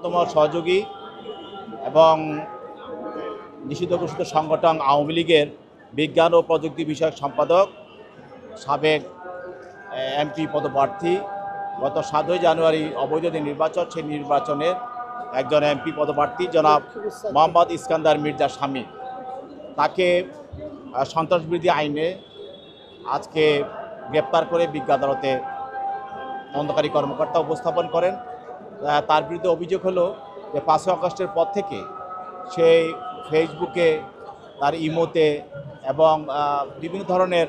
তোমার সহযোগী এবং নিষিদ্ধ ঘোষিত সংগঠন আওয়ামী লীগের বিজ্ঞান ও প্রযুক্তি বিষয়ক সম্পাদক সাবেক এমপি পদপ্রার্থী গত 7 জানুয়ারি অবৈধ নির্বাচন, সেই নির্বাচনের একজন এমপি পদপ্রার্থী জনাব মোহাম্মদ ইস্কান্দার মির্জা স্বামী, তাকে সন্ত্রাসবিরোধী আইনে আজকে গ্রেপ্তার করে বিজ্ঞ আদালতে তদন্তকারী কর্মকর্তা উপস্থাপন করেন। তার বিরুদ্ধে অভিযোগ হলো যে 5 আগস্টের পর থেকে সেই ফেসবুকে, তার ইমোতে এবং বিভিন্ন ধরনের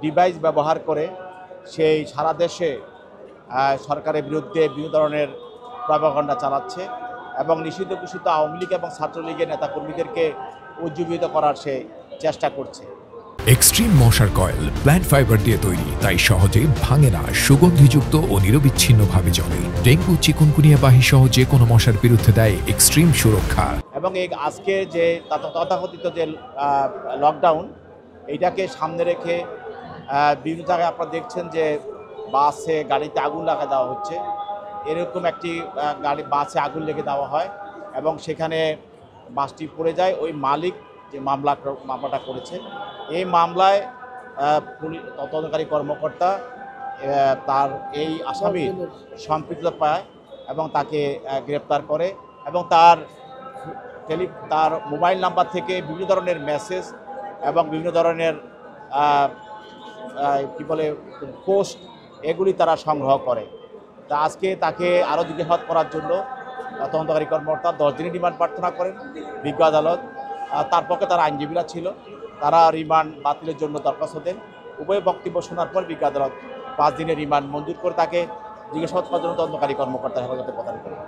ডিভাইস ব্যবহার করে সেই সারা দেশে সরকারের বিরুদ্ধে বিভিন্ন ধরনের প্রপাগান্ডা চালাচ্ছে এবং নিষিদ্ধ ঘোষিত আওয়ামী লীগ এবং ছাত্রলীগের নেতাকর্মীদেরকে উজ্জীবিত করার সে চেষ্টা করছে। এক্সট্রিম মশার কয়েল প্ল্যান্ট ফাইবার দিয়ে তৈরি, তাই সহজে ভাঙে না, সুগন্ধিযুক্ত ও নিরবিচ্ছিন্নভাবে জ্বলে। ডেঙ্গু, চিকুনগুনিয়া বাহি সহ যে কোনো মশার বিরুদ্ধে দেয় এক্সট্রিম সুরক্ষা। এবং এই আজকে যে তথাকথিত যে লকডাউন, এইটাকে সামনে রেখে বিভিন্ন জায়গায় আপনারা দেখছেন যে বাসে, গাড়িতে আগুন লাগা দেওয়া হচ্ছে। এরকম একটি বাসে আগুন লেগে দেওয়া হয় এবং সেখানে বাসটি পড়ে যায়। ওই মালিক যে মামলাটা করেছে, এই মামলায় তদন্তকারী কর্মকর্তা তার এই আসামির সম্পৃক্ততা পায় এবং তাকে গ্রেপ্তার করে এবং তার মোবাইল নাম্বার থেকে বিভিন্ন ধরনের মেসেজ এবং বিভিন্ন ধরনের পোস্ট, এগুলি তারা সংগ্রহ করে। তা আজকে তাকে আরও জিজ্ঞাসাবাদ করার জন্য তদন্তকারী কর্মকর্তা 10 দিনের রিমান্ড প্রার্থনা করেন বিজ্ঞ আদালত। তার পক্ষে তারা আইনজীবীরা ছিল, তারা রিমান্ড বাতিলের জন্য দরখাস্ত দেন। উভয় বক্তব্য শোনার পর বিজ্ঞ আদালত 5 দিনের রিমান্ড মঞ্জুর করে তাকে জিজ্ঞাসাবাদ করার জন্য তদন্তকারী কর্মকর্তা হেফাজতে প্রদান করেন।